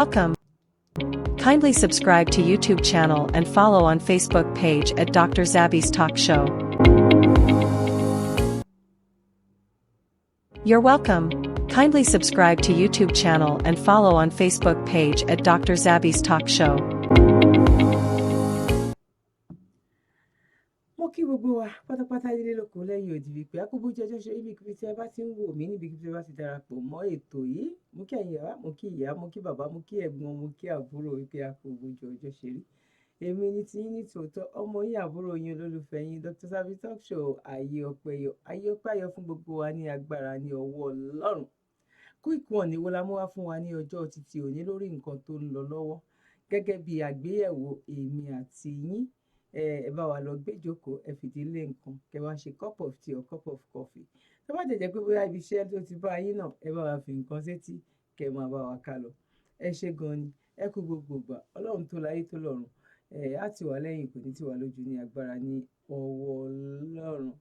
Welcome. Kindly subscribe to YouTube channel and follow on Facebook page at Dr. Zabby's Talk Show. You're welcome. Kindly subscribe to YouTube channel and follow on Facebook page at Dr. Zabby's Talk Show. Mo kí gbogbo wa pátápátá ilé lóko lẹ́yìn òdì wípé akóbó jẹjọ́ ṣe ibikíbi tí ẹ bá ti ń wò mí níbikíbi tí ẹ bá ti darapọ̀ mọ́ ètò yìí. Mo kí ẹ̀yin ìyá, mo kí ìyá, mo kí bàbá, mo kí ẹ̀gbọ́n, mo kí àbúrò wípé akóbó jọjọ́ ṣe rí. Èmi ni ti yín ní tòótọ́, ọmọ yín àbúrò yín olólùfẹ́ yín Dr. Zabby Talk Show. Ayé ọpẹ́ yọ fún gbogbo wa ní agbára ní ọwọ́ Ọlọ́run. Quick one ni wo la mú wá fún wa ní ọjọ́ títí òní lórí nǹkan tó ń lọ lọ́wọ́ gẹ́gẹ́ bí àgbéyẹ̀wò èmi àti yín. Ẹ bá wa lọ gbé jókòó, ẹ fìdílé nǹkan, kẹ wá ṣe cup of tea or cup of coffee. Tó bá jẹ́ pé bóyá ibi iṣẹ́ tó ti bá yín náà, ẹ bá wa fi nǹkan sétí, kẹ máa bá wa ká lọ. Ẹ ṣé gan ni, ẹ kú gbogbo ìgbà, Ọlọ́run tó láyé tó lọ́run. Á ti wà lẹ́yìn, kò ní ti wà lójú ní agbára ní ọwọ́ Ọlọ́run.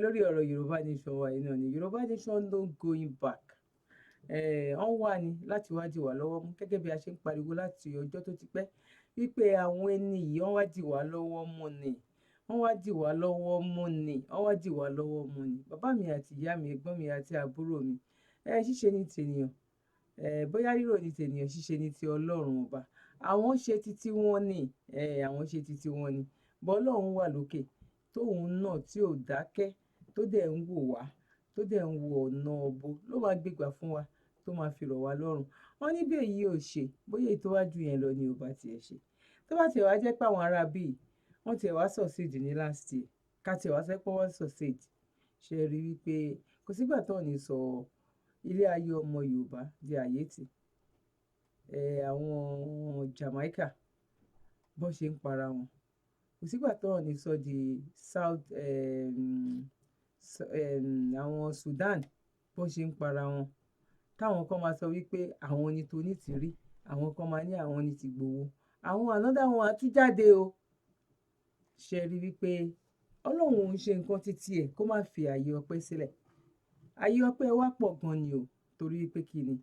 Lórí ọ̀rọ̀ Yorùbá Nation wa yìí náà ni Yorùbá Nation no going back. Wọ́n wà ní láti wá dì wá lọ́wọ́ mú gẹ́gẹ́ bí a ṣe ń pariwo láti ọjọ́ tó ti pẹ́ wípé àwọn ẹni yìí wọ́n wá dì wá lọ́wọ́ mú ni, wọ́n wá dì wá lọ́wọ́ mú ni, wọ́n wá dì wá lọ́wọ́ mú ni. Bàbá mi àti ìyá mi, ẹ̀gbọ́n mi àti àbúrò mi, ṣíṣe ní tènìyàn, bóyá rírò ní tènìyàn, ṣíṣe ní ti Ọlọ́run ọba. Àwọn ṣe títí wọn ni, àwọn ṣe títí wọn ni. Bọ́ Ọlọ́run wà lókè, tóun náà tí ò dákẹ́, tó dẹ̀ ń wò wá, tó dẹ̀ ń wo ọ̀nà ọ̀bọ ló máa gbégbà fún wa, tó máa fi rọ̀ wá lọ́rùn. Wọ́n ní bí èyí ò ṣe, bóyá èyí tó wá ju yẹn lọ ni ò bá tiẹ̀ ṣe. Tó bá tiẹ̀ wá jẹ́ pé àwọn ará bíi wọ́n tiẹ̀ wá succeed ní last year, ká tiẹ̀ wá sẹ́pọ̀ wọ́n succeed, ṣe rí wípé kò sígbà tó ní sọ ilé ayé ọmọ Yorùbá di àyètì. Àwọn Jamaica bó ṣe ń para wọn, kò sígbà tó ní sọ di South, àwọn Sudan bó ṣe ń para wọn. Táwọn kan máa sọ wípé àwọn ni tonítìrí, àwọn kan máa ní àwọn ni tìgbòho, àwọn ànádà wọn á tún jáde o. Ṣe rí wípé Ọlọ́run ń ṣe nǹkan títí ẹ̀ kó má fi ààyè ọpẹ́ sílẹ̀. Ààyè ọpẹ́ wa pọ̀ gan ni o, torí wípé kí ni?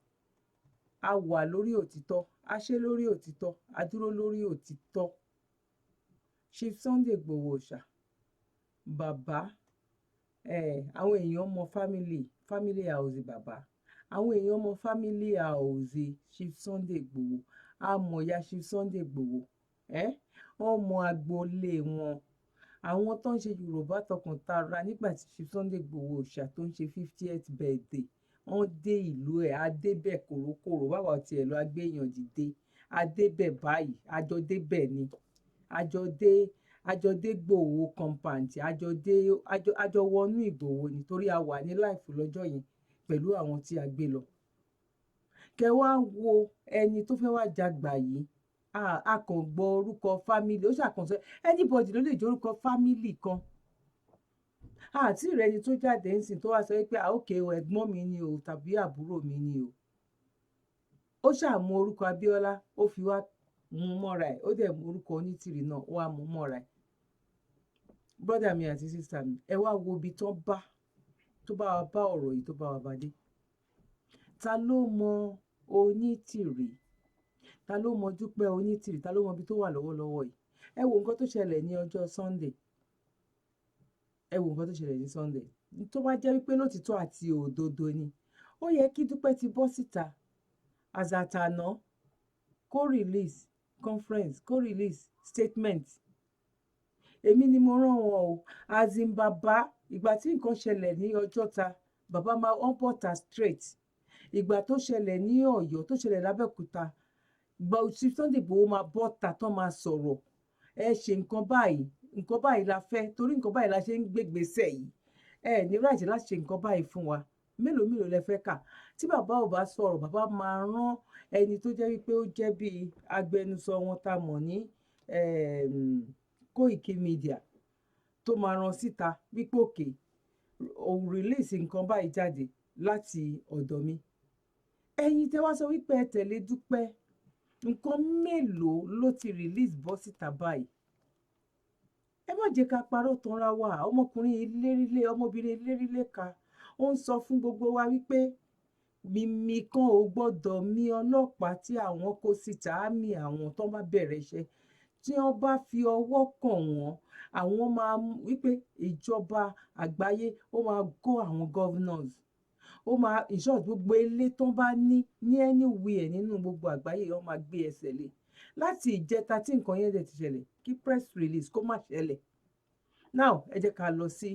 A wà lórí òtítọ́, a ṣe lórí òtítọ́, a dúró lórí òtítọ́. Chief Sunday Igboho Òòṣà, bàbá, àwọn èèyàn mọ family house bàbá. Àwọn èèyàn mọ family house Chief Sunday Igboho. A mọ̀ ya Chief Sunday Igboho. Wọ́n mọ agboolé wọn. Àwọn tó ń ṣe Yorùbá tọkàntara nígbà tí Chief Sunday Igboho Òòṣà tó ń ṣe 50th birthday, wọ́n dé ìlú ẹ̀, adébẹ̀ kòrókòrò, báwa tiẹ̀ lọ agbéyàn dìde, adébẹ̀ báyìí, àjọ débẹ̀ ni, àjọ dé Igboho compound, àjọ wọnú Igboho nítorí a wà ní láìfù lọ́jọ́ yẹn pẹ̀lú àwọn tí a gbé lọ. Kẹ wá wo ẹni tó fẹ́ wá jagbà yìí, a kàn gbọ́ orúkọ family, ó ṣàkànṣe anybody ló lè jẹ́ orúkọ family kan. Àti ìrẹni tó jáde ń sìn tó wá sọ pé okay o, ẹ̀gbọ́n mi ni o tàbí àbúrò mi ni o. Ó ṣàmú orúkọ Abiola, ó fi wá mú mọ́ra ẹ̀, ó dẹ̀ mú orúkọ Onitiri náà, ó wá mú mọ́ra ẹ̀. Brother mi àti sister mi, ẹ wá wo ibi tó bá wa bá ọ̀rọ̀ yìí tó bá wa bá dé. Ta ló mọ Onitiri? Ta ló mọ Dúpẹ́ Onitiri? Ta ló mọ ibi tó wà lọ́wọ́lọ́wọ́ yìí? Ẹ wo nǹkan tó ṣẹlẹ̀ ní ọjọ́ Sunday. Ẹ wo nǹkan tó ṣẹlẹ̀ ní Sunday. Tó bá jẹ́ wípé lótìtọ́ àti òdodo ni, ó yẹ kí Dúpẹ́ ti bọ́ síta àzàtàná, kó release conference, kó release statement. Èmi ni mo rán wọn o. Azin bàbá, ìgbà tí nǹkan ṣẹlẹ̀ ní Ọjọ́ta, bàbá máa on bọ́ta straight. Ìgbà tó ṣẹlẹ̀ ní Ọ̀yọ́, tó ṣẹlẹ̀ l'Abẹ́òkúta, Chief Sunday Igboho máa bọ́ta tán máa sọ̀rọ̀. Ẹ ṣe nǹkan báyìí la fẹ́, torí nǹkan báyìí la ṣe ń gbégbèsè yìí. Ẹ ní right láti ṣe nǹkan báyìí fún wa. Mélòó lẹ fẹ́ kà? Tí bàbá ò bá sọ̀rọ̀, bàbá máa rán ẹni tó jẹ́ wípé ó jẹ́ bí agbẹnusọ wọn tá mọ̀ ní Koiki Media, tó máa rán síta wípé òkè òun release nǹkan báyìí jáde láti ọ̀dọ̀ mi. Ẹ̀yin tẹ́ wá sọ wípé ẹ tẹ̀lé Dúpẹ́, nǹkan mélòó ló ti release bọ́ síta báyìí? Ẹ má jẹ́ ká parọ́ tanra wa. Ọmọkùnrin ìlérílé, ọmọbìnrin ìlérílé ka, ó ń sọ fún gbogbo wa wípé mímí kan ò gbọ́dọ̀ mí ọlọ́pàá tí àwọn kó síta á mì àwọn tó bá bẹ̀rẹ̀ iṣẹ́ tí wọ́n bá fi ọwọ́ kàn wọ́n àwọn máa wípé ìjọba àgbáyé ó máa kó àwọn governors ó máa in short gbogbo ilé tó bá ní anywhere nínú gbogbo àgbáyé wọ́n máa gbé ẹsẹ̀ lé láti ìjẹta tí nǹkan yẹn dẹ̀ ti ṣẹlẹ̀ kí press release kó má ṣẹlẹ̀. Now ẹ jẹ́ ká lọ sí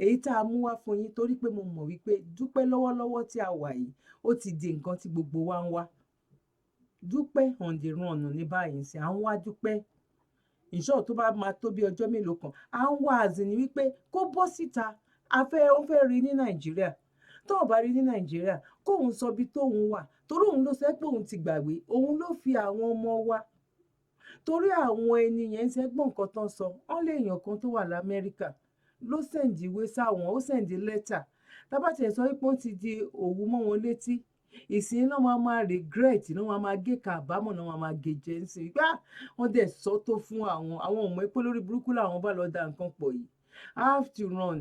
èyí tá a mú wá fún yín torí pé mo mọ̀ wípé Dúpẹ́ lọ́wọ́lọ́wọ́ tí a wà yìí ó ti di nǹkan tí gbogbo wa ń wá. Dúpẹ́ on the run ní báyìí sí à ń wá Dúpẹ́ in short tó bá máa tó bí ọjọ́ mélòó kan à ń wá àzìní wípé kó bọ́ síta ó fẹ́ rí ní Nàìjíríà tóun bá rí ní Nàìjíríà kóun sọ bí tóun wà torí òun ló sọ pé òun ti gbàgbé òun ló fi àwọn ọmọ wa torí àwọn ẹni yẹn ń sẹ́gbọ́n nǹkan tán sọ wọ́n lé èèyàn kan tó wà l'Amẹ́ríkà ló sẹ̀ǹdì ìwé sáwọn ó sẹ̀ǹdì lẹ́tà tábàtì ẹ̀ sọ pé ó ti di òwú mọ́ wọn létí ìsìn náà máa regret náà máa gé kàbámọ̀ náà máa gé jẹ́ ńsìn gbá wọ́n dẹ̀ sọ tó fún àwọn ọmọ epo lórí burúkú làwọn bá lọ da nǹkan pọ̀ yìí I have to run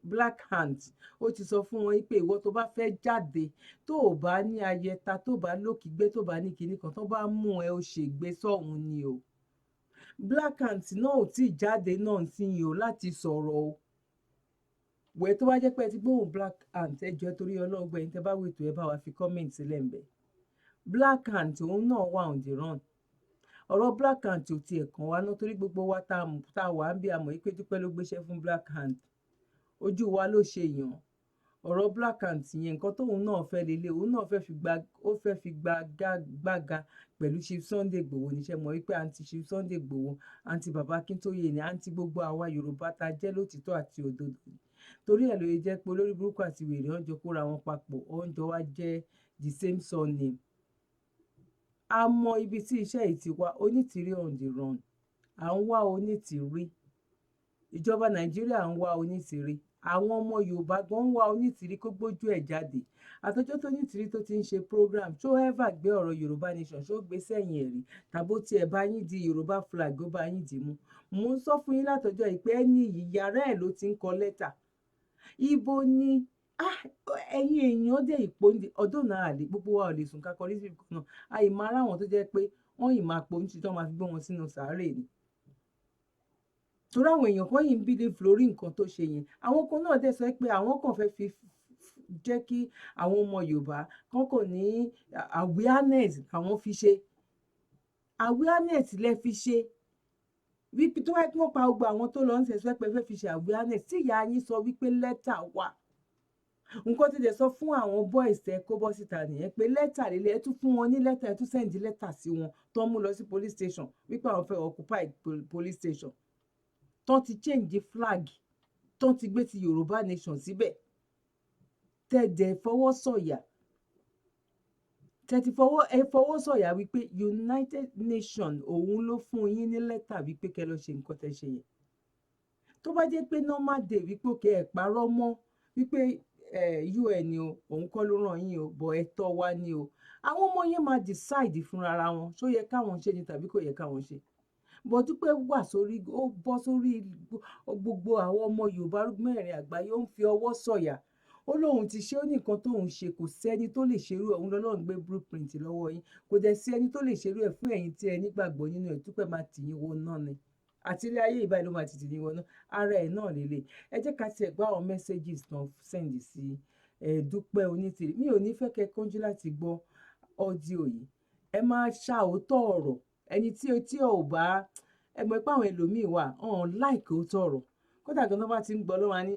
black hand ó ti sọ fún wọn pé ìwọ tó bá fẹ́ jáde tó o bá ní ayẹta tó bá lókìgbé tó bá ní kinní kan tó bá mú ẹ ó ṣègbè sọ́hun ni o black hand náà ò tí ì jáde náà sí yìí o láti sọ̀rọ̀ o wẹ̀ tó bá jẹ́ pé ẹ ti gbóhùn black hand ẹ jọ̀ọ́ torí ọlọ́gbẹ́ yín tẹ́ bá wètò ẹ bá wa fi comment sílẹ̀ ńbẹ̀ black hand òun náà wà on the run ọ̀rọ̀ black hand ò tiẹ̀ kàn wá ná torí gbogbo wa tá a wà ń bí àmọ́ yìí pé Dúpẹ́ ló gbéṣẹ́ fún black hand ojú wa ló ṣe yàn ọ̀rọ̀ black hand yẹn nǹkan tóun náà fẹ́ lélẹ̀ òun náà fẹ́ fi gbága pẹ̀lú Chief Sunday Igboho níṣẹ́ mọ̀ wípé àǹtí Chief Sunday Igboho àǹtí bàbá Akíntóyè ni àǹtí gbogbo àwa Yorùbá ta jẹ́ lótìtọ́ àti òdodo torí ẹ̀ ló yẹ jẹ́ pé olórí burúkú àti wèrè ọ̀njọ́ kóra wọn papọ̀ ọ̀njọ́ wa jẹ́ the same surname a mọ ibi tí iṣẹ́ yìí ti wá Onitiri on the run à ń wá Onitiri ìjọba Nàìjíríà ń wá Onitiri àwọn ọmọ Yorùbá gan ń wá Onitiri kó gbójú ẹ̀ jáde àtọjọ́ tó Onitiri tó ti ń ṣe program ṣó ever gbé ọ̀rọ̀ Yorùbá nation ṣó gbé sẹ́yìn ẹ̀ rí tàbó tiẹ̀ bá yín di Yorùbá flag ó bá yín dì mú mò ń sọ fún yín látọjọ́ yìí pé ẹni yàrá ẹ̀ ló ti ń kọ lẹ́tà ibo ni ẹ̀yin èèyàn dé ìpò ọdún náà àlè gbogbo wa ò lè sùn kakọ rísì kan náà àyè máa ráwọn tó jẹ́ pé wọ́n yìí máa pòun tí wọ́n máa fi gbé wọn sínú sàárè ni torí àwọn èèyàn kan yìí ń believe lórí nǹkan tó ṣe yẹn àwọn kan náà dẹ̀ sọ pé àwọn kan fẹ́ fi jẹ́ kí àwọn ọmọ Yorùbá kan kò ní awareness àwọn fi ṣe awareness lẹ fi ṣe wípé tó wáyé kí wọ́n pa gbogbo àwọn tó lọ ń ṣẹ̀ṣẹ̀ pé fẹ́ fi ṣe awareness tí ìyá yín sọ wípé lẹ́tà wà nǹkan tí dẹ̀ sọ fún àwọn boys ẹ kó bọ́ síta nìyẹn pé lẹ́tà lílẹ̀ ẹ tún fún wọn ní lẹ́tà ẹ tún sẹ́ǹdì lẹ́tà sí wọn tó ń mú lọ sí police station wípé àwọn fẹ́ occupy police station tó ti change flag tó ti gbé ti Yorùbá nation síbẹ̀ tẹ̀dẹ̀ fọwọ́ sọ̀yà wípé United Nations òun ló fún yín ní lẹ́tà wípé kẹ́ lọ ṣe nǹkan tẹ́ ṣe yẹn tó bá jẹ́ pé normal day wípé kẹ́ ẹ̀ parọ́ mọ́ wípé UN o òun kọ́ ló ràn yín o bọ̀ ẹ̀tọ́ wa ni o àwọn ọmọ yẹn máa decide fúnra wọn ṣó yẹ káwọn ṣe ni tàbí kò yẹ káwọn ṣe bọ́ Dúpẹ́ wà sórí ó bọ́ sórí gbogbo àwọn ọmọ Yorùbá mẹ́rin àgbáyé ó ń fi ọwọ́ sọ̀yà ó lóun ti ṣe ó ní nǹkan tóun ṣe kò sẹ́ni tó lè ṣerú ẹ̀ òun lọ́lọ́run gbé blueprint lọ́wọ́ yín kò dẹ̀ sí ẹni tó lè ṣerú ẹ̀ fún ẹ̀yin tí ẹ nígbàgbọ́ nínú ẹ̀ Dúpẹ́ máa tì yín wọ náà ni àti ilé ayé ìbáyìí ló máa ti tì yín wọ náà ara ẹ̀ náà lélẹ̀ ẹ jẹ́ ká tiẹ̀ gbọ́ àwọn messages náà send sí Dúpẹ́ Onítìrí mi ò ní fẹ́ kẹ́ kánjú láti gbọ́ ọ́díò yìí ẹ máa ṣàòótọ́ ọ̀rọ̀ ẹni tí ò bá ẹ mọ̀ pé àwọn ẹlòmíì wà ọ̀hún láìkè òótọ́ ọ̀rọ̀ kódà gan náà bá ti ń gbọ́ lọ́wọ́ ní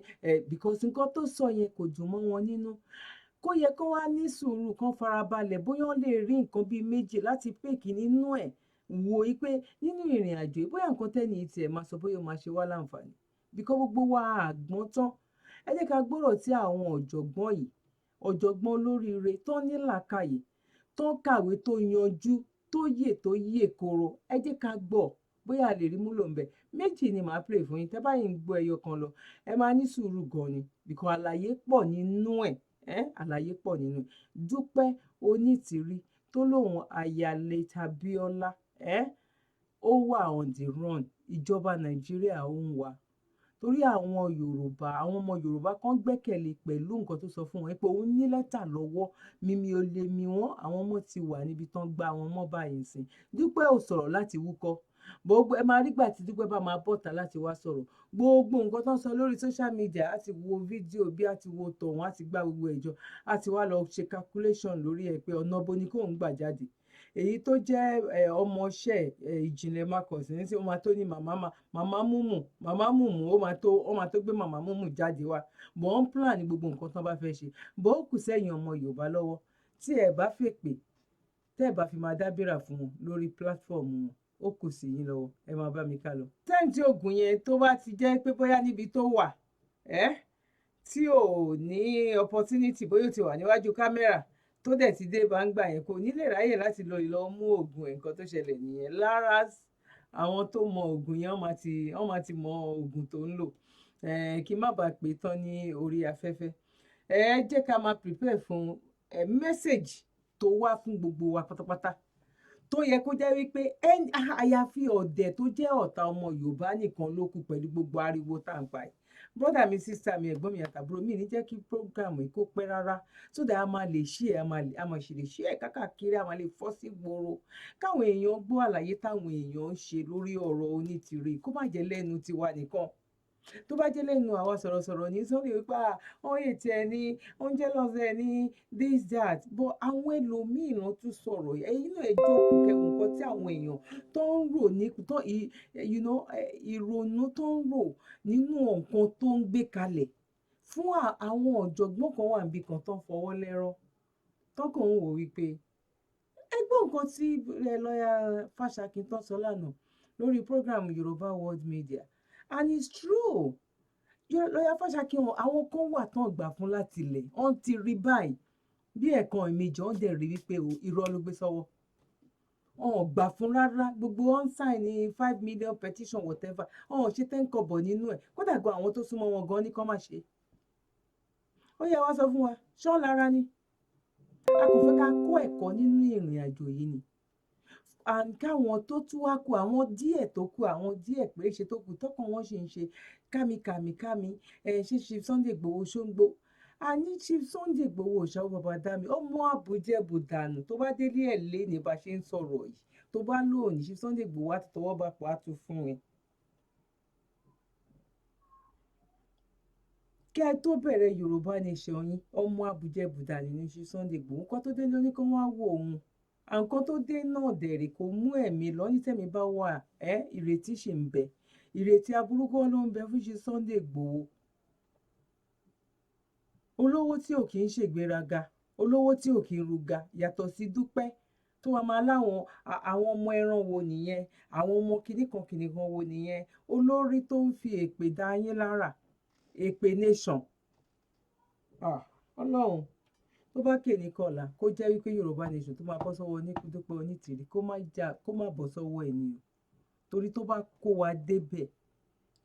because nǹkan tó sọ yẹn kò dùn mọ́ wọn nínú kó yẹ kó wá ní sùúrù kan farabalẹ̀ bóyá wọ́n lè rí nǹkan bíi méjì láti pèkì nínú ẹ̀ wò ó pé nínú ìrìn àjò bóyá nǹkan tẹ́ni tiẹ̀ máa sọ bóyá ó máa ṣe wá láǹfààní bíkọ́ gbogbo wa àgbọ́n tán ẹ jẹ́ ká gbọ́rọ̀ tí àwọn ọ̀jọ̀gbọ́n yìí ọ̀jọ̀gbọ́n olóríire tó ní làákàyè tó kàwé tó yanjú tó yè koro ẹ jẹ́ ká gbọ́ bóyá a lè rí múlò ń bẹ méjì ni màá play fún yín tẹ́ báyìí ń gbọ́ ẹyọ kan lọ ẹ máa ní sùúrù gan ni bìkọ́ àlàyé pọ̀ nínú ẹ̀ àlàyé pọ̀ nínú ẹ̀ Dúpẹ́ Onítìrí tó lóun ayálé Abiola ó wà on the run ìjọba Nàìjíríà ó ń wá torí àwọn Yorùbá àwọn ọmọ Yorùbá kan gbẹ́kẹ̀lé pẹ̀lú nǹkan tó sọ fún wọn pé òun ní lẹ́tà lọ́wọ́ mímí ó lè mí wọn àwọn ọmọ ti wà níbi tán gbá àwọn ọmọ báyìí sìn. Dúpẹ́ ò sọ̀rọ̀ láti wúkọ́ gbogbo ẹ máa rígbà tí Dúpẹ́ bá máa bọ́ta láti wá sọ̀rọ̀ gbogbo nǹkan tó ń sọ lórí social media á ti wo fídíò bí á ti wo tọ̀hún á ti gbá gbogbo ẹ̀jọ́ á ti wá lọ ṣe calculation lórí ẹ̀ pé ọ̀nà bo ni kóun gbà jáde èyí tó jẹ́ ọmọọṣẹ́ ìjìnlẹ̀ Marcus ní tí ó máa tó ní màmá múmù ó máa tó gbé màmá múmù jáde wá bọ̀ wọ́n plan ní gbogbo nǹkan tán bá fẹ́ ṣe bọ̀ ó kù sẹ́yìn ọmọ Yorùbá lọ́wọ́ tí ẹ bá fèpè tẹ́ ẹ bá fi máa dábìrà fún wọn lórí platform wọn ó kù sí yín lọ́wọ́ ẹ máa bá mi ká lọ. tẹ́ǹtì oògùn yẹn tó bá ti jẹ́ pé bóyá níbi tó wà tí ò ní opportunity bóyá ó ti wà níwájú kámẹ́rà tó dẹ̀ ti dé báńgbà yẹn kò ní lè ráyè láti lọ mú oògùn ẹ̀ nǹkan tó ṣẹlẹ̀ nìyẹn lára àwọn tó mọ oògùn yẹn wọ́n máa ti mọ oògùn tó ń lò kí n má bàa pè tán ní orí afẹ́fẹ́ jẹ́ ká máa prepare fún message tó wá fún gbogbo wa pátápátá tó yẹ kó jẹ́ wípé àyàfi ọ̀dẹ̀ tó jẹ́ ọ̀tá ọmọ Yorùbá nìkan ló kù pẹ̀lú gbogbo ariwo tá à ń pa yìí brother mi sister mi ẹ̀gbọ́n mi àtàbúrò mi ní jẹ́ kí program yìí kó pẹ́ rárá so that a máa lè ṣí ẹ̀ a máa ṣe lè ṣí ẹ̀ kákàkiri a máa lè fọ́ sí gbòòrò káwọn èèyàn gbọ́ àlàyé táwọn èèyàn ń ṣe lórí ọ̀rọ̀ Onítìrí kó má jẹ́ lẹ́nu tiwa nìkan tó bá jẹ́ lẹ́nu àwa sọ̀rọ̀sọ̀rọ̀ ní sọ́ọ́lì wípé wọ́n yè tiẹ̀ ní oúnjẹ lọ́sẹ̀ ní this that but àwọn ẹlòmíì náà tún sọ̀rọ̀ ẹ̀yin náà ẹ jókòó kẹwọn nǹkan tí àwọn èèyàn tó ń rò ní ìrònú tó ń rò nínú nǹkan tó ń gbé kalẹ̀ fún àwọn ọ̀jọ̀gbọ́n kan wà níbi kan tó ń fọwọ́ lẹ́rọ̀ tọkàn ń wò wípé ẹgbẹ́ nǹkan tí lọ́ọ̀yà Fáṣákin tó sọ lánàá lórí program Yorùbá World Media and it's true lọ́ọ̀yà Fáṣákin àwọn kan wà tán gbà fún láti ilẹ̀ wọ́n ti rí báyìí bí ẹ̀kan ìmejì wọ́n dẹ̀ rí wípé irọ́ ló gbé sọ́wọ́ wọn gbà fún rárá gbogbo wọn sign ní 5 million petition whatever wọn ṣe 10 kọ́bọ̀ nínú ẹ̀ kódà gan àwọn tó súnmọ́ wọn gan ní kán má ṣe ó yẹ wá sọ fún wa ṣọ́ lára ni a kò fẹ́ ká kó ẹ̀kọ́ nínú ìrìn àjò yìí ni káwọn tó tún wá kù àwọn díẹ̀ tó kù àwọn díẹ̀ péréṣe tó kù tọkàn wọn ṣì ń ṣe kámi ṣe Sunday Igboho ṣóńgbó àní Chief Sunday Igboho ṣàwọ bàbá dami ọmọ àbújẹbù dànù tó bá délé ẹ̀ lé ní bá ṣe ń sọ̀rọ̀ yìí tó bá lóòní Chief Sunday Igboho á ti tọwọ́ bá pọ̀ á tún fún ẹ. kẹ́ ẹ tó bẹ̀rẹ̀ Yorùbá Nation yín ọmọ àbújẹbù dànù ní Chief Sunday Igboho nǹkan tó dé lóní kó wá wò òun nǹkan tó dé náà dẹ̀rẹ̀ kò mú ẹ̀mí lọ ní tẹ̀mí bá wà ìrètí ṣì ń bẹ ìrètí aburú kọ́ ló ń bẹ fún Chief Sunday Igboho olówó tí ò kì í ṣègbéraga olówó tí ò kì í ruga yàtọ̀ sí Dúpẹ́ tó wà máa láwọn àwọn ọmọ ẹran wo nìyẹn àwọn ọmọ kìnnìkan wo nìyẹn olórí tó ń fi èpè dá yín lára èpè nation Ọlọ́run tó bá kéde kọlà kó jẹ́ wípé Yorùbá Nation tó máa bọ́ sọ́wọ́ Dúpẹ́ Onítìrí kó má bọ́ sọ́wọ́ ènìyàn torí tó bá kó wa débẹ̀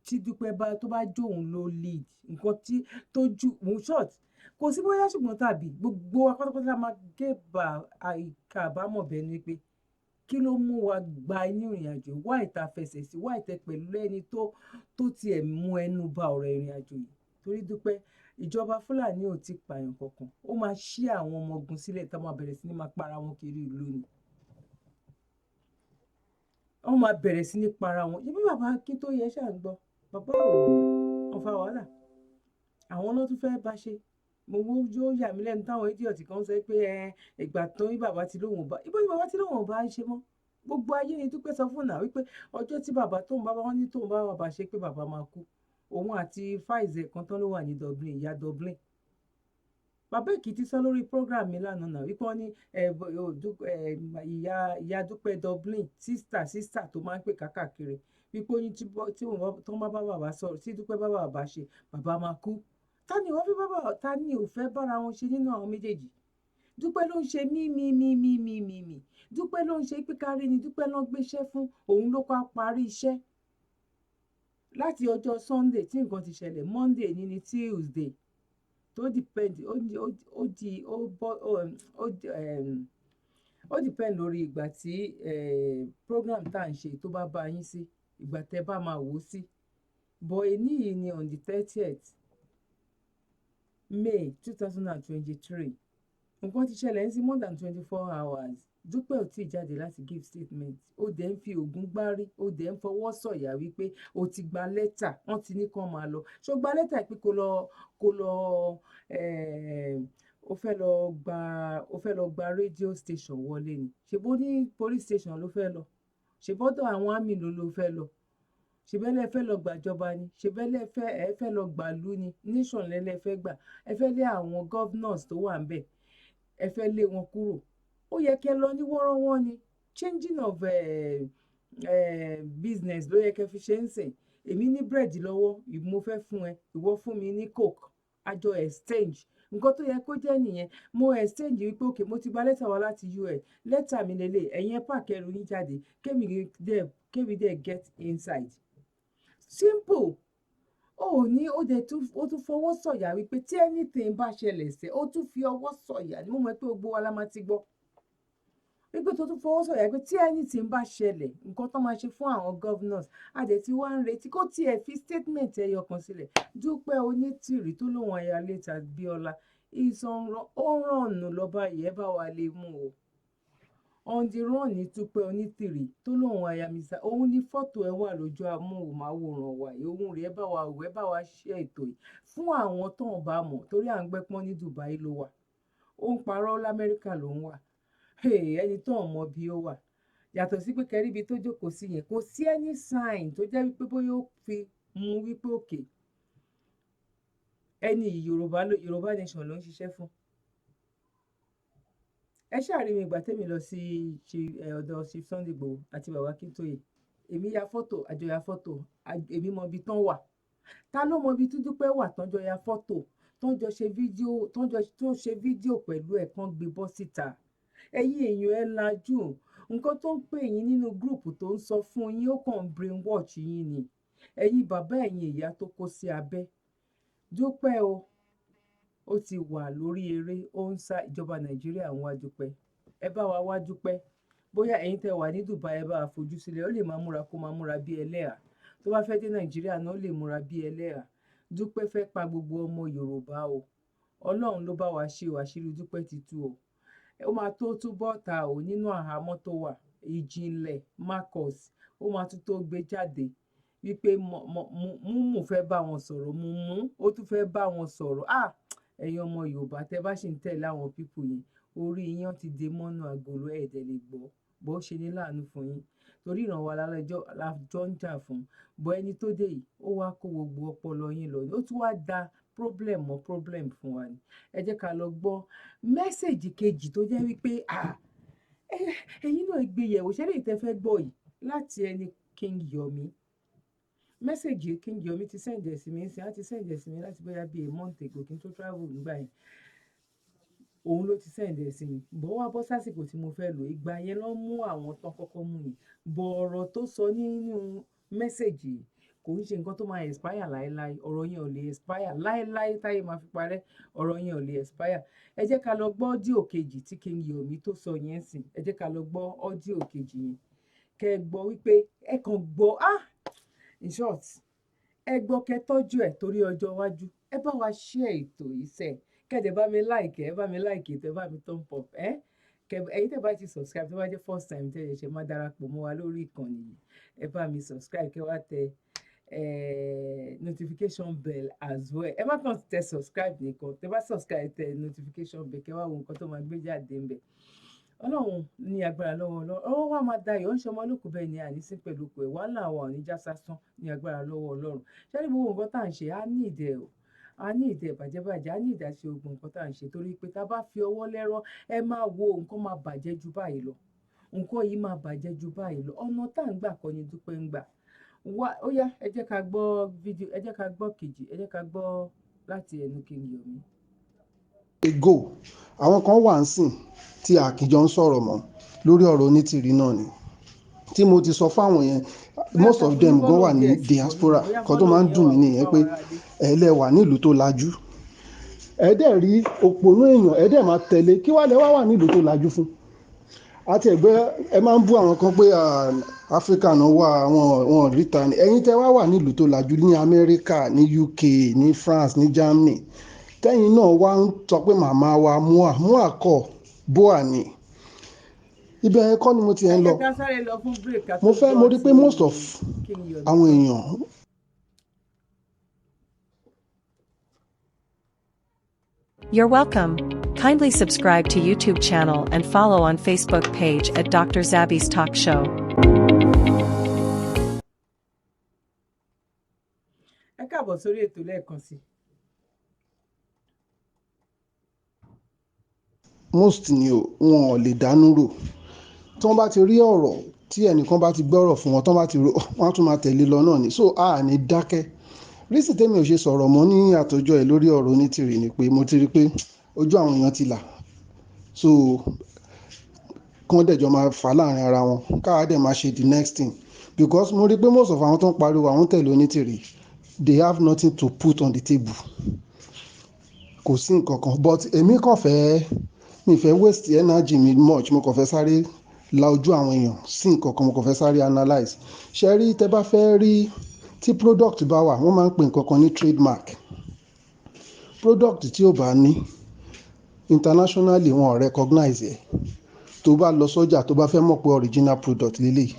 tí Dúpẹ́ tó bá jóun ló lead nǹkan tí tó ju short kò sí bóyá ṣùgbọ́n tàbí gbogbo apátápátá máa gébà àìkà àbámọ̀ bẹ́ẹ̀ ni pé kí ló mú wa gba inú ìrìn àjò wá ìta fẹsẹ̀ sí wá ìtẹ pẹ̀lú ẹni tó tiẹ̀ mú ẹnu bà ọ̀rọ̀ ìrìn àjò yìí torí Dúpẹ́ ìjọba Fúlàní ò ti pààyàn kankan ó máa ṣí àwọn ọmọ ogun sílẹ̀ tá máa bẹ̀rẹ̀ sí ní máa para wọn kiri ìlú ni wọ́n máa bẹ̀rẹ̀ sí ní para wọn ibi bàbá kí tó yẹ ṣáà ń gbọ́ bàbá ò fa wàhálà àwọn náà tún fẹ́ẹ́ bá ṣe mo wó yóò yà mí lẹ́nu táwọn idiot kan sọ pé ìgbà tó ní bàbá tí lóun bá ibo ni bàbá tí lóun bá ń ṣe mọ́ gbogbo ayé ni Dúpẹ́ sọ fún náà wípé ọjọ́ tí bàbá tóun bá wọn ní tóun bá bàbá ṣe pé bàbá máa kú òun àti Pfizer kan tán ló wà ní Dublin ìyá Dublin bàbá Èkìtì sọ lórí program mi lánàá náà wípé wọ́n ní ìyá Dúpẹ́ Dublin sísítà tó máa ń pè kákàkiri wípé ó ní tí wọ́n bá bàbá sọ̀rọ̀ tí Dúpẹ́ bá bàbá ṣe bàbá máa kú ta ni ò fẹ́ bára wọn ṣe nínú àwọn méjèèjì Dúpẹ́ ló ń ṣe mí Dúpẹ́ ló ń ṣe pé kárí ni Dúpẹ́ ló ń gbéṣẹ́ fún òun ló kọ́ parí iṣẹ́ láti ọjọ́ Sunday tí nǹkan ti ṣẹlẹ̀ Monday ní ní Tuesday tó depend ó depend lórí ìgbà tí program tá à ń ṣe tó bá bá yín sí ìgbà tẹ́ bá máa wò ó sí but èní yìí ni on the 30th May 2023 nǹkan ti ṣẹlẹ̀ ń sí more than 24 hours Dupe ò tí ì jáde láti give statement ó dẹ̀ ń fi ògùn gbárí ó dẹ̀ ń fọwọ́ sọ̀yà wípé ó ti gba lẹ́tà wọ́n ti ní kán máa lọ ṣó gba lẹ́tà pé kó lọ ó fẹ́ lọ gba radio station wọlé ni ṣèbó ní police station ló fẹ́ lọ ṣèbọ́dọ̀ àwọn àmì ló fẹ́ lọ ṣèbẹ́lẹ̀ fẹ́ lọ gbàjọba ni ṣèbẹ́lẹ̀ fẹ́ lọ gbàlú ni nation lẹ́lẹ́ fẹ́ gbà ẹ fẹ́ lé àwọn governors tó wà ń bẹ̀ ẹ fẹ́ lé wọn kúrò ó yẹ kẹ́ lọ ní wọ́rọ́wọ́ ni changing of business ló yẹ kẹ́ fi ṣe ń sìn èmi ní bread lọ́wọ́ mo fẹ́ fún ẹ ìwọ fún mi ní coke àjọ exchange nǹkan tó yẹ kó jẹ́ nìyẹn mo exchange wípé òkè mo ti gba lẹ́tà wá láti US lẹ́tà mi lélẹ̀ ẹ̀yin ẹ pààkì ẹrù yín jáde kémi dẹ̀ get inside simple ó ní ó tún fọwọ́ sọ̀yà wípé tí anything bá ṣẹlẹ̀ sẹ́ ó tún fi ọwọ́ sọ̀yà ni mo mọ̀ pé gbogbo wa la máa ti gbọ́ wípé tó tún fọwọ́ sọ̀yà pé tí anything bá ṣẹlẹ̀ nǹkan tó máa ṣe fún àwọn governors àdẹ̀tí wá ń retí kó tiẹ̀ fi statement ẹyọ kan sílẹ̀ Dupe Onitiri tó lóun aya late Abiola ó rànnù lọ́ba yìí ẹ bá wa lè mú o on the run ní Dupe Onitiri tó lóun aya misa òun ní fọ́tò ẹ wà lójú amóhùnmáwòrán wa òun rèé ẹ bá wa wò ẹ bá wa ṣe ètò yìí fún àwọn tó ń bá mọ̀ torí à ń gbẹ́pọ́n ní Dubai ló wà ó ń parọ́ lamẹ́ríkà ló ń wà ẹni tó ń mọ bí ó wà yàtọ̀ sí pé kẹrí ibi tó jókòó sí yẹn kò sí any sign tó jẹ́ wípé bóyá ó fi mú wípé òkè ẹni Yorùbá nation ló ń ṣiṣẹ́ fún ẹ ṣáàrí mi ìgbà tẹ́mi lọ sí ọ̀dọ̀ Chief Sunday Igboho àti bàbá Akintoye èmi ya fọ́tò àjọ ya fọ́tò èmi mọ ibi tán wà ta ló mọ ibi tí Dupe wà tán jọ ya fọ́tò tán jọ ṣe fídíò pẹ̀lú ẹ̀ kán gbé bọ́ síta ẹ̀yin èèyàn ẹ lajú nǹkan tó ń pè yín nínú gúrùpù tó ń sọ fún yín ó kàn ń brainwash yín ni ẹ̀yin bàbá ẹ̀yin ìyá tó kó sí abẹ́ Dupe ó ti wà lórí eré ó ń sá ìjọba Nàìjíríà ń wá Dupe ẹ bá wa wá Dupe bóyá ẹ̀yin tẹ́ wà ní Dubai ẹ bá wa fojú sílẹ̀ ó lè máa múra kó máa múra bí ẹlẹ́à tó bá fẹ́ dé Nàìjíríà náà ó lè múra bí ẹlẹ́à Dupe fẹ́ pa gbogbo ọmọ Yorùbá o Ọlọ́run ló bá wa ṣe o àṣírí Dupe ti tú o ó máa tó túbọ̀ ta ò nínú àhámọ́ tó wà ìjìnlẹ̀ Marcus ó máa tó gbé jáde wípé múmú fẹ́ bá wọn sọ̀rọ̀ múmú ó tún fẹ́ bá wọn sọ̀rọ̀ ẹ̀yin ọmọ Yorùbá tẹ́ bá sì ń tẹ̀lé àwọn pípù yẹn orí yín ti dé mọ́nú agolo ẹ̀ẹ́dẹ̀ lè gbọ́ bó ṣe ní láàánú fún yín torí ìrànwọ́ alájọ ń jà fún bọ́ ẹni tó dé yìí ó wá kó gbogbo ọpọlọ yín lọ ó tún wá da problem fún wa ni ẹ jẹ́ ká lọ gbọ́ mẹ́sẹ̀jì kejì tó jẹ́ wípé ẹ̀yin náà gbé yẹ̀wò ṣẹlẹ̀ ìtẹ́ fẹ́ gbọ́ yìí láti ẹni King Yomi mẹ́sẹ̀jì King Yomi ti sẹ́ǹdẹ̀ sí mi ń sìn á ti sẹ́ǹdẹ̀ sí mi láti bóyá bíi a month ago kí n tó travel nígbà yẹn òun ló ti sẹ́ǹdẹ̀ sí mi bọ́ wá bọ́ sásìkò tí mo fẹ́ lò ìgbà yẹn ló mú àwọn tán kọ́kọ́ mú yìí bọ̀ ọ̀rọ̀ tó sọ nínú mẹ́sẹ̀jì kò ń ṣe nǹkan tó máa expire láéláé ọ̀rọ̀ yẹn ò lè expire láéláé táyé máa fi parẹ́ ọ̀rọ̀ yẹn ò lè expire ẹ jẹ́ ká lọ gbọ́ ọ́díò kejì tí King Yomi tó sọ yẹn sìn ẹ jẹ́ ká lọ gbọ́ ọ́díò kejì yẹn kẹ́ ẹ gbọ́ wípé ẹ kàn gbọ́ in short ẹ gbọ́ kẹ́ tọ́jú ẹ̀ torí ọjọ́ iwájú ẹ bá wa share ètò yìí sẹ́ẹ̀ kẹ́dẹ̀ bá mi like ẹ bá mi like ètò ẹ bá mi thumb up ẹ̀yin tẹ́ bá ti subscribe tó bá jẹ́ first time tẹ́ ẹ ṣe máa darapọ̀ mọ́ wa lórí ìkànnì yìí ẹ bá mi subscribe kẹ́ wá tẹ notification bell as well ẹ má kàn tẹ subscribe nìkan tẹ́ bá subscribe tẹ notification bell kẹ́ wá wo nǹkan tó máa gbé jáde ńbẹ̀ Ọlọ́run ní agbára lọ́wọ́ ọwọ́ wa máa dayọ̀ ń ṣe ọmọ olókùn bẹ́ẹ̀ ni àní sí pẹ̀lú pé wàhálà wa ò ní já sásán ní agbára lọ́wọ́ Ọlọ́run ṣé ní gbogbo nǹkan tá à ń ṣe á ní ìdẹ o a ní ìdẹ bàjẹ́bàjẹ́ a ní ìdáṣe ogun nǹkan tá à ń ṣe torí pé tá a bá fi ọwọ́ lẹ́rọ̀ ẹ máa wo nǹkan máa bàjẹ́ ju báyìí lọ nǹkan yìí máa bàjẹ́ ju báyìí lọ ọ̀nà tá à ń gbà kọ́ ni Dupe ń gbà wá ó yá ẹ jẹ́ ká gbọ́ fídíò ẹ jẹ́ ká gbọ́ kejì ẹ jẹ́ ká gbọ́ láti ẹnu King Yomi. Ago àwọn kan wà ń sìn tí àkìjọ ń sọ̀rọ̀ mọ́ lórí ọ̀rọ̀ Onitiri náà ni tí mo ti sọ fáwọn yẹn most of them gan wà ní diaspora kan tó máa ń dùn mí nìyẹn pé ẹ̀ẹ́lẹ̀ wà nílùú tó lajú ẹ̀ẹ́dẹ̀ rí òpònú èèyàn ẹ̀ẹ́dẹ̀ máa tẹ̀lé kí wàá lẹ wá wà nílùú tó lajú fún àti ẹgbẹ́ ẹ máa ń bú àwọn kan pé Áfíríkà náà wà wọn ríta ni ẹ̀yin tẹ́ wá wà nílùú tó làjú ní Amẹ́ríkà ní UK ní France ní Germany tẹ́yìn náà wá ń sọ pé màmá wa mua kọ́ bóà ni ibẹ̀ yẹn kọ́ ni mo ti ẹ̀ ń lọ mo rí pé most of àwọn èèyàn. You're welcome. Kindly subscribe to YouTube channel and follow on Facebook page at Dr. Zabby's Talk Show. Ẹ káàbọ̀ sórí ètò lẹ́ẹ̀kan sí. Most ni wọn ò lè dánú rò tí wọ́n bá ti rí ọ̀rọ̀ tí ẹnìkan bá ti gbọ́rọ̀ fún wọn tí wọ́n bá ti rò wọ́n á tún máa tẹ̀lé lọ náà ni so a ní dákẹ́ rísì tèmi ò ṣe sọ̀rọ̀ mọ́ ní àtọ́jọ́ ẹ̀ lórí ọ̀rọ̀ Onítìrì ni pé mo ti rí pé ojú àwọn èèyàn ti là so kán dẹ̀jọ́ máa fà láàrin ara wọn káà dẹ̀ máa ṣe the next thing because mo rí pé most of àwọn tó ń pariwo àwọn tẹ̀lé Onítìrì they have nothing to put on the table kò sí nǹkan kan but èmi kàn fẹ́ mi fẹ́ waste energy mi much mo kàn fẹ́ sáré la ojú àwọn èèyàn sí nǹkan kan mo kàn fẹ́ sáré analyse ṣe rí tẹ́ bá fẹ́ rí tí product bá wà wọ́n máa ń pè nǹkan kan ní trademark product tí ò bá ní internationally wọn ò recognize ẹ̀ tó bá lọ sọ́jà tó bá fẹ́ mọ̀ pé original product lélẹ̀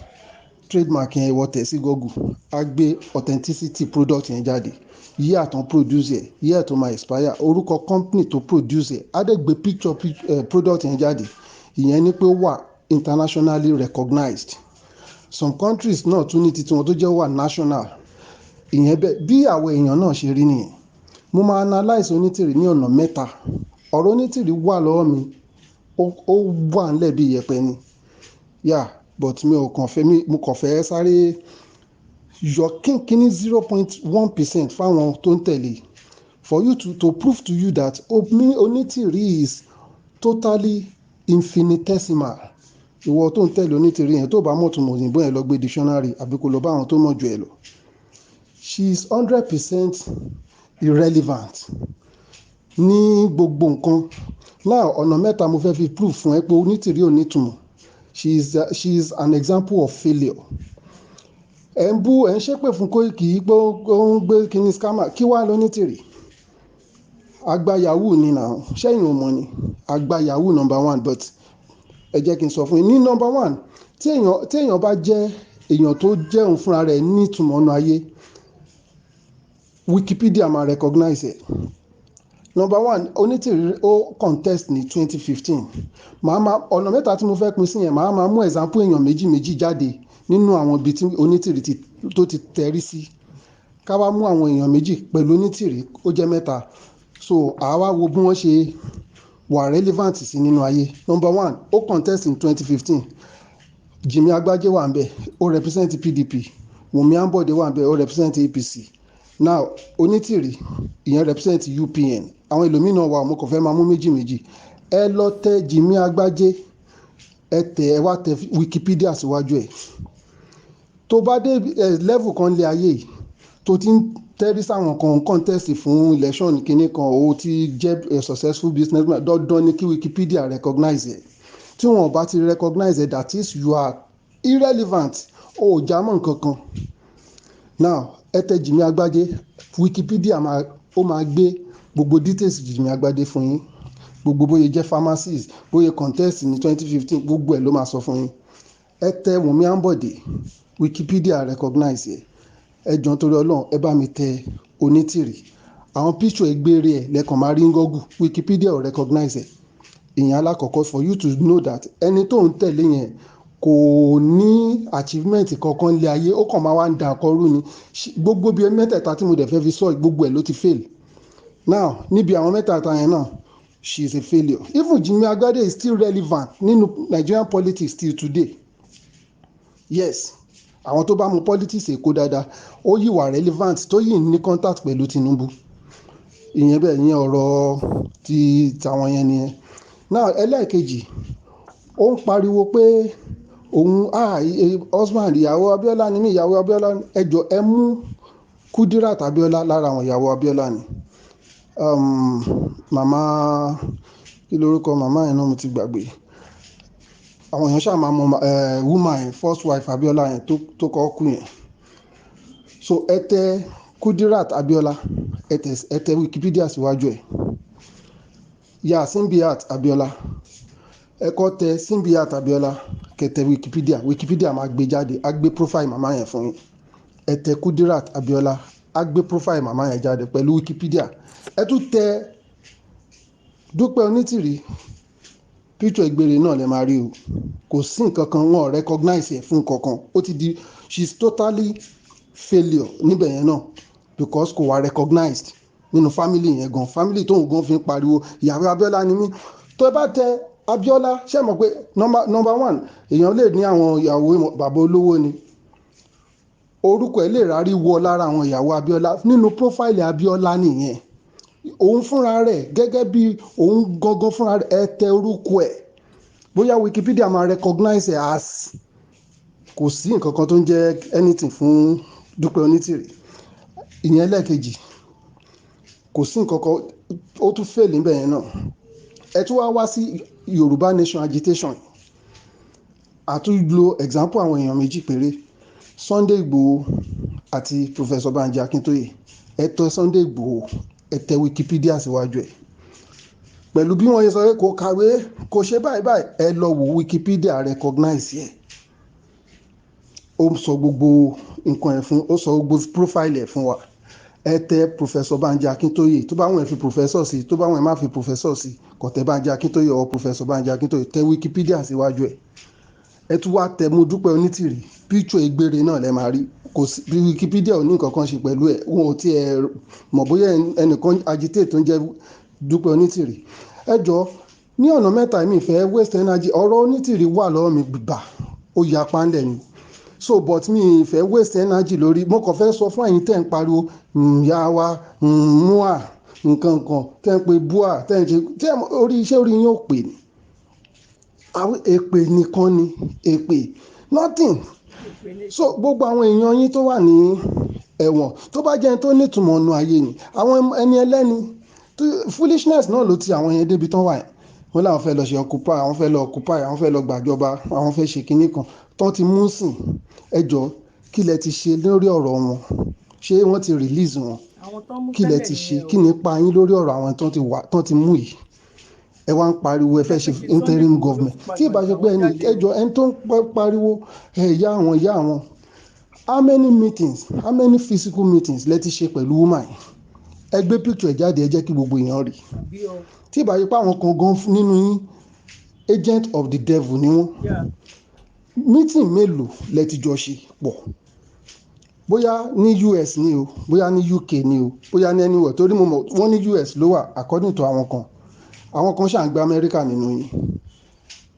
trademark yẹn ìwọ tẹ̀ sí Google á gbé authenticity product yẹn jáde year tó produce ẹ̀ year tó máa expire orúkọ company tó produce ẹ̀ á dẹ̀ gbé picture product yẹn jáde ìyẹn ni pé ó wà internationally recognized some countries náà tún ní titi wọn tó jẹ́ wà national ìyẹn bẹ́ẹ̀ bí àwọn èèyàn náà ṣe rí nìyẹn mo máa analyse Onítìrì ní ọ̀nà mẹ́ta ọ̀rọ̀ Onítìrì wà lọ́wọ́ mi ó wà nílẹ̀ bí iyẹ̀pẹ̀ ni but mi ò kàn fẹ́ mo kàn fẹ́ sáré yọ kínkínní 0.1% fáwọn tó ń tẹ̀lé for you to prove to you that Onítìrì is totally infinitesimal ìwọ tó ń tẹ̀lé Onítìrì yẹn tó bá mọ̀ tó mọ̀ òyìnbó yẹn lọ gbé dictionary àbí kó lọ bá àwọn tó mọ̀ jù ẹ lọ she is 100% irrelevant ní gbogbo nǹkan now ọ̀nà mẹ́ta mo fẹ́ fi prove fún ẹ pé Onítìrì ò nítumọ̀ she is an example of failure ẹ̀ ń bú ẹ̀ ń ṣépè fún Kóìkì pé ó ń gbé kíní scammer kí wàá lónítìrì àgbà yahoo ni nà ṣẹ́yìn ò mọ̀ ni àgbà yahoo number one but ẹ jẹ́ kí n sọ fún yín ní number one tí èèyàn bá jẹ́ èèyàn tó jẹ́ òun fúnra rẹ̀ nítumọ̀ ọ̀nà ayé Wikipedia máa recognize ẹ̀ number one Onítìrì ó contest ní 2015 ọ̀nà mẹ́ta tí mo fẹ́ pín sí yẹn màá mú example èèyàn méjì jáde nínú àwọn ibi tí Onítìrì tó ti tẹ̀rí sí ká wá mú àwọn èèyàn méjì pẹ̀lú Onítìrì ó jẹ́ mẹ́ta so àwa wo bí wọ́n ṣe wà relevant sí nínú ayé number one ó contest in 2015 Jimmy Agbaje wà ń bẹ̀ ó represent PDP Wunmi Ambode wà ń bẹ̀ ó represent APC now Onítìrì ìyẹn represent UPN àwọn ẹlòmíràn wà mo kàn fẹ́ máa mú méjì ẹ lọ tẹ Jimmy Agbaje ẹ wá tẹ Wikipedia síwájú ẹ tó bá dé level kan lé ayé yìí tó ti ń tẹ́rí sáwọn kan contest fún election kìíní kan ó ti jẹ́ successful businessman dandan ni kí Wikipedia recognize ẹ̀ tí wọn bá ti recognize ẹ̀ that is you are irrelevant ó já mọ́ nǹkan kan now ẹ tẹ Jimmy Agbaje Wikipedia ó máa gbé gbogbo details Jimmy Agbaje fún yín gbogbo bóyá jẹ́ pharmacist bóyá contest ní 2015 gbogbo ẹ̀ ló máa sọ fún yín ẹ tẹ Wunmi Ambode Wikipedia recognize ẹ̀ ẹ jọ̀ọ́ torí Ọlọ́run ẹ bá mi tẹ Onítìrì àwọn picture ẹgbẹ́rẹ́ ẹ̀ lẹ́kàn máa rí ń gọ́gù Wikipedia ò recognize ẹ̀ ìyẹn alákọ̀ọ́kọ́ for you to know that ẹni tó ń tẹ̀lé yẹn kò ní achievement kankan lé ayé ó kàn máa wá ń da àkọ́rú ni gbogbo bíi mẹ́tẹ̀ẹ̀ta tí mo dẹ̀ fẹ́ fi sọ gbogbo ẹ̀ ló ti fail now níbi àwọn mẹ́tẹ̀ẹ̀ta yẹn náà she is a failure even Jimmy Agbaje is still relevant nínú Nigerian politics till today yes àwọn tó bá mu politics èkó dáadáa ó yìí wà relevant tó yìí ní contact pẹ̀lú Tinubu ìyẹn bẹ́ẹ̀ yẹn ọ̀rọ̀ ti tàwọn yẹn nìyẹn now ẹlẹ́ẹ̀kejì ó ń pariwo pé òun husband ìyàwó Abiola ni mí ìyàwó Abiola ẹjọ ẹ mú Kudirat Abiola lára àwọn ìyàwó Abiola ni màmá kí lorúkọ màmá yẹn náà mo ti gbàgbé àwọn èèyàn ṣáà máa mọ woman yẹn first wife Abiola yẹn tó kọ́ kú yẹn. So ẹ tẹ Kudirat Abiola, ẹ tẹ Wikipedia síwájú ẹ̀. Ya Simbiat Abiola, ẹ kọ́ tẹ Simbiat Abiola kẹtẹ Wikipedia máa gbé jáde, á gbé profile màmá yẹn fún yín. Ẹ tẹ Kudirat Abiola, á gbé profile màmá yẹn jáde pẹ̀lú Wikipedia. Ẹ tún tẹ Dúpẹ́ Onítìrí, picture ìgbèrè náà lè máa rí o. Kò sí nǹkan kan, wọn ò recognize ẹ̀ fún nǹkan kan. Ó ti di, she's totally failure níbẹ̀ yẹn náà because kò wá recognized nínú family yẹn gan. Family tóun gan fi ń pariwo ìyàwó Abiola ni mí. Tó bá tẹ Abiola, ṣé mọ̀ pé number one, èèyàn lè ní àwọn ìyàwó bàbá olówó ni, orúkọ ẹ̀ lè rárí wọ lára àwọn ìyàwó Abiola nínú profile Abiola nìyẹn. Òun fúnra rẹ̀ gẹ́gẹ́ bí òun gangan fúnra rẹ̀, ẹ tẹ orúkọ ẹ̀, bóyá Wikipedia máa recognize ẹ̀ as, kò sí nǹkan kan tó ń jẹ́ anything fún Dúpẹ́ Onítìrí. Ìyẹn lẹ́ẹ̀kejì, kò sí nǹkan kan, ó tún fail níbẹ̀ yẹn náà. Ẹ tún wá sí Yorùbá nation agitation, àtúndò example àwọn èèyàn méjì péré, Sunday Igboho àti Professor Banji Akintoye. Ẹ tẹ Sunday Igboho, ẹ tẹ Wikipedia síwájú ẹ̀ pẹ̀lú bí wọ́n yẹ sọ pé kò kàwé, kò ṣe báyìí báyìí, ẹ lọ wo Wikipedia recognize ẹ̀. Ó sọ gbogbo nǹkan ẹ̀ fún, ó sọ gbogbo profile ẹ̀ fún wa. Ẹ tẹ Professor Banji Akintoye, tó bá wọn fi professor sí, tó bá wọn má fi professor sí, kò tẹ Banji Akintoye or Professor Banji Akintoye, tẹ Wikipedia síwájú ẹ̀. Ẹ tún wá tẹ Dúpẹ́ Onítìrí, picture ìgbèrè náà lẹ máa rí. Kò sí, Wikipedia ò ní nǹkan kan ṣe pẹ̀lú ẹ̀. Wọn ò tiẹ̀ mọ̀ bóyá ẹnìkan agitate tó ń jẹ́ Dúpẹ́ Onítìrí. Ẹ jọ, ní ọ̀nà mẹ́ta mi fẹ́ waste energy. Ọ̀rọ̀ Onítìrí wà lọ́wọ́ mi gbà, ó ya pàǹdẹ̀ ni. So but mi fẹ́ waste energy lórí, mo kàn fẹ́ sọ fún ẹ̀yin tẹ́ ń pariwo ìyá wa mua nǹkan kan, tẹ́ ń pe bua, tẹ́ ń ṣe, tẹ́ orí iṣẹ́ orí yín ò pè ní. Àwọn èpè nìkan ni, èpè, nothing. So gbogbo àwọn èèyàn yín tó wà ní ẹ̀wọ̀n, tó bá jẹ́ ẹni tó nítumọ̀ ọ̀nà ayé ni, àwọn ẹni ẹlẹ́ni, foolishness náà ló ti àwọn yẹn débi tán wà yẹn. Wọ́n láwọn fẹ́ lọ ṣe occupy, àwọn fẹ́ lọ occupy, àwọn fẹ́ lọ gbàjọba, àwọn fẹ́ ṣe kinní kan tán ti mú sìn. Ẹ jọ, kí lẹ ti ṣe lórí ọ̀rọ̀ wọn? Ṣé wọ́n ti release wọn? Kí lẹ ti ṣe? Kí ni ipa yín lórí ọ̀rọ̀ àwọn tán ti mú yìí? Ẹ wá ń pariwo ẹ fẹ́ ṣe interim government. Tí ìbá ṣe pé ẹjọ́ ẹni tó ń pariwo ìyá àwọn, how many meetings, how many physical meetings lẹ ti ṣe pẹ̀lú woman yìí? Ẹ gbé picture ẹ̀ jáde, ẹ jẹ́ kí gbogbo èèyàn rí. Tí ìbá ṣe pé àwọn kan gan nínú yín agent of the devil ni wọ́n. Meeting mélòó lẹ ti jọ ṣe pọ̀? Bóyá ní US ni o, bóyá ní UK ni o, bóyá ní anywhere, torí mo mọ̀ wọ́n ní US ló wà according to àwọn kan. Àwọn kan ṣà ń gbé Amẹ́ríkà nínú yín.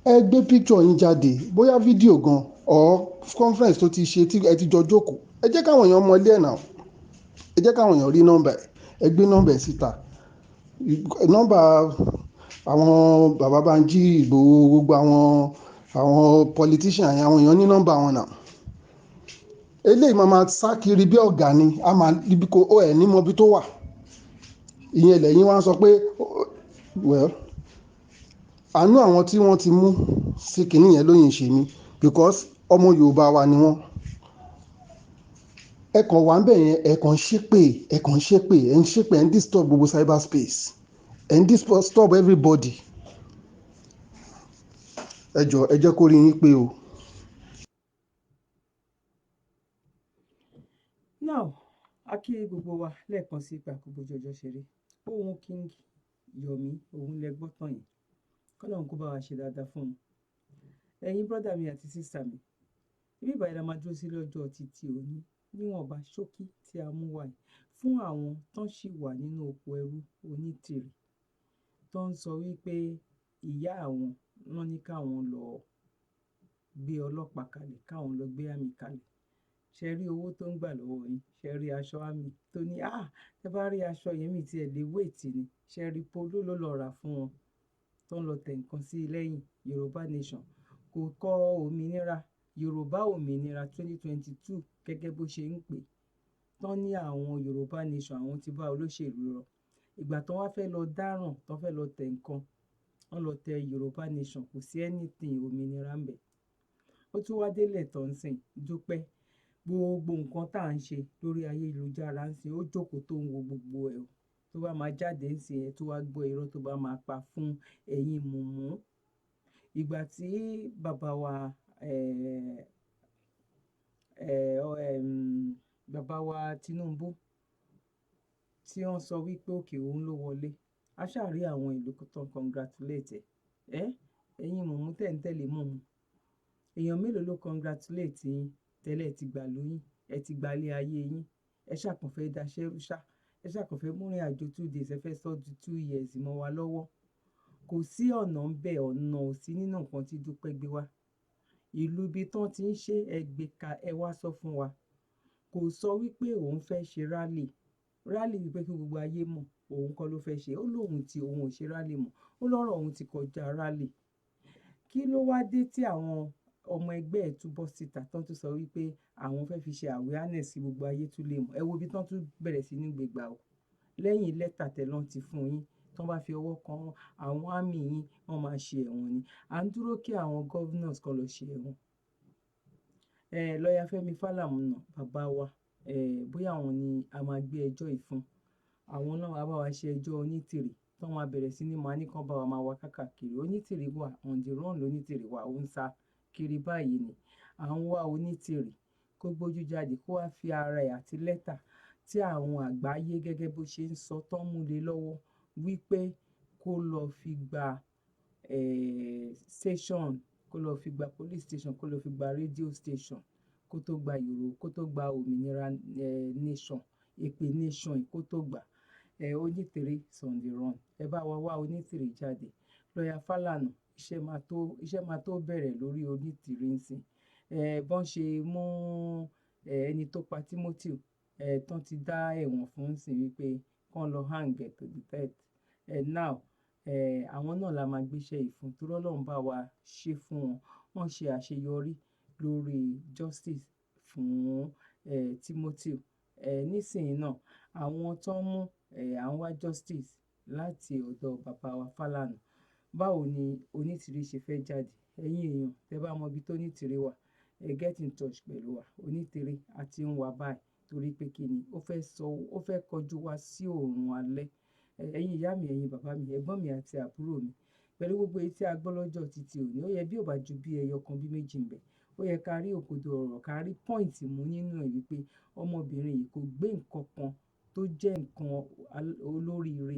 Ẹ gbé picture yín jáde, bóyá fídíò gan or conference tó ti ṣe tí ẹ ti jọ jókòó. Ẹ jẹ́ káwọn èèyàn mọ ilé ẹ̀ náà. Ẹ jẹ́ káwọn èèyàn rí nọ́mbà ẹ̀. Ẹ gbé nọ́mbà ẹ̀ síta. Nọ́mbà àwọn bàbá Banji Igboho, gbogbo àwọn politician yẹn, àwọn èèyàn ní nọ́mbà wọn náà. Eléyìí máa sá kiri bí ọ̀gá ni, a máa ibi kò ó ẹ̀ ní mọ ibi tó wà. Ìyẹn lẹ́yìn wá sọ pé well, àánú àwọn tí wọ́n ti mú sí kinní yẹn lóyìn ṣe mí because ọmọ Yorùbá wa ni wọ́n. Ẹ kàn wá ń bẹ̀ yẹn, ẹ kàn ń ṣépè, ẹ ń disturb gbogbo cyberspace, ẹ ń disturb everybody. Ẹ jọ, ẹ jẹ́ kó rí yín pé o. Now, a kí gbogbo wa lẹ́ẹ̀kan sí ipa àkókò jọjọ ṣeré. Ohun King Yomi, òun lẹ gbọ́ tán yìí. Kọ́lọ́run kó bá wa ṣe dáadáa fún un. Ẹ̀yin brọ́dà mi àti sísà mi, ibi ìbàdàn la máa dúró sí lọ́jọ́ títí òní níwọ̀nba ṣókí tí a mú wá yìí fún àwọn tó ń ṣì wà nínú oko ẹrú Onítìrí tó ń sọ wípé ìyá àwọn wọ́n ní káwọn lọ gbé ọlọ́pàá kalẹ̀, káwọn lọ gbé àmì kalẹ̀. Ṣe rí owó tó ń gbà lọ́wọ́ yín, ṣe rí aṣọ àmì tó ní ẹ bá rí aṣọ yẹn mi tiẹ̀ lè wéètì ni, ṣe rí polo ló lọ rà fún wọn tó ń lọ tẹ̀ nǹkan sí lẹ́yìn. Yorùbá nation kò kọ òmìnira, Yorùbá òmìnira 2022 gẹ́gẹ́ bó ṣe ń pè tán ní àwọn Yorùbá nation àwọn ti bá olóṣèlú lọ. Ìgbà tó wá fẹ́ lọ dáràn, tó fẹ́ lọ tẹ̀ nǹkan, wọ́n lọ tẹ Yorùbá nation, kò sí anything òmìnira ń bẹ̀. Ó tún wá délẹ̀ tó ń sìn Dúpẹ́, gbogbo nǹkan tá à ń ṣe lórí ayélujára ń sìn, ó jókòó tó ń wo gbogbo ẹ̀ o. Tó bá máa jáde ń sìn ẹ̀ tó wá gbọ́ irọ́ tó bá máa pa fún ẹ̀yin mùmú. Ìgbà tí bàbá wa bàbá wa Tinubu tí wọ́n sọ wípé òkè òun ló wọlé, a ṣáà rí àwọn ìlú tó ń congratulate ẹ̀. Ẹ̀yin mùmú tẹ̀ ń tẹ̀lé mùmú, èèyàn mélòó ló congratulate yín tẹ́lẹ̀ ti gbà lóyún, ẹ ti gba ilé ayé yín, ẹ ṣàkànfẹ́ daṣẹ́ rú ṣá, ẹ ṣàkànfẹ́ múrin àjò 2 days, ẹ fẹ́ sọ di 2 years mọ́ wa lọ́wọ́. Kò sí ọ̀nà ń bẹ̀, ọ̀nà ò sí nínú nǹkan tí Dúpẹ́ gbé wá. Ìlú ibi tán ti ń ṣe ẹ gbé ka, ẹ wá sọ fún wa. Kò sọ wípé òun fẹ́ ṣe rally wípé kí gbogbo ayé mọ̀, òun kọ́ ló fẹ́ ṣe. Ó lóun tí òun ò ṣe rally mọ́, ó lọ́rọ̀ òun ti kọjá rally. Kí ló wá dé tí àwọn ọmọ ẹgbẹ́ ẹ̀ túbọ̀ síta tán tún sọ wípé àwọn fẹ́ fi ṣe awareness kí gbogbo ayé tún lè mọ̀? Ẹ wo ibi tán tún bẹ̀rẹ̀ sí ní gbégbá o. Lẹ́yìn lẹ́tà tẹ́lọ́n ti fún yín, tán bá fi ọwọ́ kan àwọn àmì yín, wọ́n máa ṣe ẹ̀wọ̀n ni. À ń dúró kí àwọn governors kan lọ ṣe ẹ̀wọ̀n. Lọ́yà Fẹ́mi Fálànà bàbá wa, bóyá àwọn ni a máa gbé ẹjọ́ yìí fún. Àwọn náà á bá wa ṣe ẹjọ́ Onítìrì tán máa bẹ̀rẹ̀ sí ní máa ní kán bá wa máa wá káàkiri. Onítìrì wà on the run, lónítìrì wà ó ń sá kiri báyìí ni. À ń wá Onítìrì kó gbójú jáde, kó wá fi ara ẹ̀ àti lẹ́tà tí àwọn àgbáyé gẹ́gẹ́ bó ṣe ń sọ tán mú lé lọ́wọ́ wípé kó lọ fi gba station, kó lọ fi gba police station, kó lọ fi gba radio station, kó tó gba òmìnira nation, èpè nation kó tó gbà. Onítìrì is on the run. Ẹ bá wa wá Onítìrì jáde. Lọ́yà Fálànà, iṣẹ́ máa tó bẹ̀rẹ̀ lórí Onítìrì ńsìn. Bọ́n ṣe mú ẹni tó pa Timothy tán ti dá ẹ̀wọ̀n fún ńsìn wípé kán lọ hang to the bed. Now àwọn náà la máa gbéṣẹ́ yìí fún, torí Ọlọ́run bá wa ṣe fún wọn. Wọ́n ṣe àṣeyọrí lórí justice fún Timothy. Nísìnyí náà àwọn tó ń mú à ń wá justice láti ọ̀dọ̀ bàbá wa Fálànà. Báwo ni Onítìrì ṣe fẹ́ jáde? Ẹ̀yin èèyàn tẹ́ bá mọ ibi tó Onítìrì wà, get in touch pẹ̀lú wa. Onítìrì a ti ń wá báyìí torí pé kí ni ó fẹ́ kọjú wa sí oòrùn alẹ́. Ẹ̀yin ìyá mi, ẹ̀yin bàbá mi, ẹ̀gbọ́n mi àti àbúrò mi, pẹ̀lú gbogbo èyí tí a gbọ́ lọ́jọ́ títí òní, ó yẹ bí ò bá ju bí ẹyọ kan bí méjì ń bẹ. Ó yẹ ká rí òkodo ọ̀rọ̀, ká rí pọ́ìntì mú nínú ẹ̀ wípé ọmọbìnrin yìí kò gbé nǹkan kan tó jẹ́ nǹkan olóríire,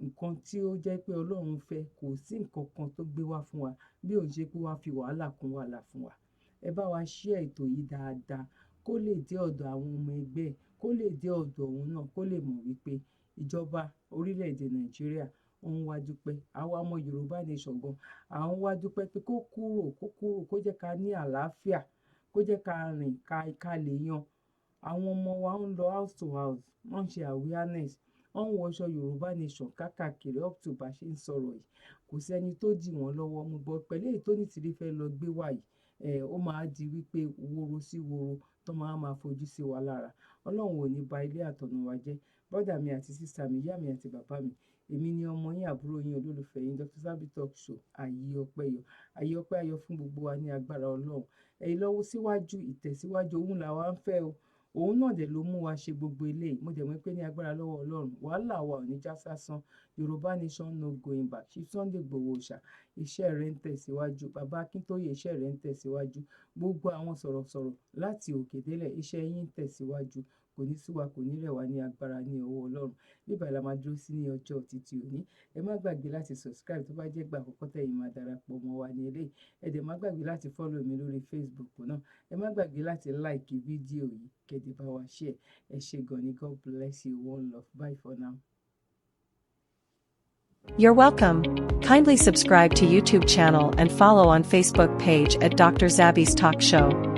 nǹkan tí ó jẹ́ pé Ọlọ́run fẹ́, kò sí nǹkan kan tó gbé wá fún wa bí ó ṣe pé wá fi wàhálà kún wàhálà fún wa. Ẹ bá wa share ètò yìí dáadáa kó lè dé ọ̀dọ̀ àwọn ọmọ ẹgbẹ́ ẹ̀, kó lè dé ọ̀dọ̀ òun náà, kó lè mọ̀ wípé ìjọba orílẹ̀-èdè Nàìjíríà ó ń wá Dúpẹ́. Àwa ọmọ Yorùbá nation gan, à ń wá Dúpẹ́ pé kó kúrò, kó jẹ́ ká ní àlàáfíà, kó jẹ́ ká rìn ká lè yan. Àwọn ọmọ wa ń lọ house to house, wọ́n ń ṣe awareness, wọ́n ń wọṣọ Yorùbá nation káàkiri up to bá ṣe ń sọ̀rọ̀ yìí. Kò sẹ́ni tó dì wọ́n lọ́wọ́ mú bọ́. Pẹ̀lú èyí tó Onítìrì fẹ́ lọ gbé wá yìí, ó máa di wípé woro sí woro tó máa fojú sí wa lára. Ọlọ́run ò ní ba ilé àtọ̀nà wa jẹ́. Brọ́dà mi àti sísá mi, ìyá mi àti bàbá mi, èmi ni ọmọ yín, àbúrò yín, olólùfẹ́ yín, Dr. Zabby Talk Show. Àyè ọpẹ́ yọ, àyè ọpẹ́ ayọ̀ fún gbogbo wa ní agbára Ọlọ́run. Ìlọwọ́ síwájú, ìtẹ̀síwájú, òun làwa ń fẹ́ o. Òun náà dẹ̀ ló mú wa ṣe gbogbo eléyìí. Mo dẹ̀ mọ̀ pé ní agbára lọ́wọ́ Ọlọ́run, wàhálà wa ò ní já sásán. Yorùbá nation no going back. Chief Sunday Igboho Òòṣà, iṣẹ́ rẹ̀ ń tẹ̀síwájú. Bàbá Akíntóyè, iṣẹ́ rẹ̀ ń tẹ̀síwájú. Gbogbo àwọn sọ̀rọ̀sọ̀rọ̀ láti òkè délẹ̀, iṣẹ́ yín ń tẹ̀síwájú. Kò ní sú wa, kò ní rẹ̀ wá ní agbára ní ọwọ́ Ọlọ́run. Níbà la máa dúró sí ní ọjọ́ títí òní. Ẹ má gbàgbé láti subscribe tó bá jẹ́ ìgbà àkọ́kọ́ tẹ̀yin máa darapọ̀ mọ́ wa ní eléyìí. Ẹ dẹ̀ má gbàgbé láti follow mi lórí Facebook náà. Ẹ má gbàgbé láti like fídíò yìí, kẹ́dẹ̀ bá wa share. Ẹ ṣé gan ni, God bless you, one love. Bye for now. You're welcome. Kindly subscribe to YouTube channel and follow on Facebook page at Dr. Zabby's Talk Show.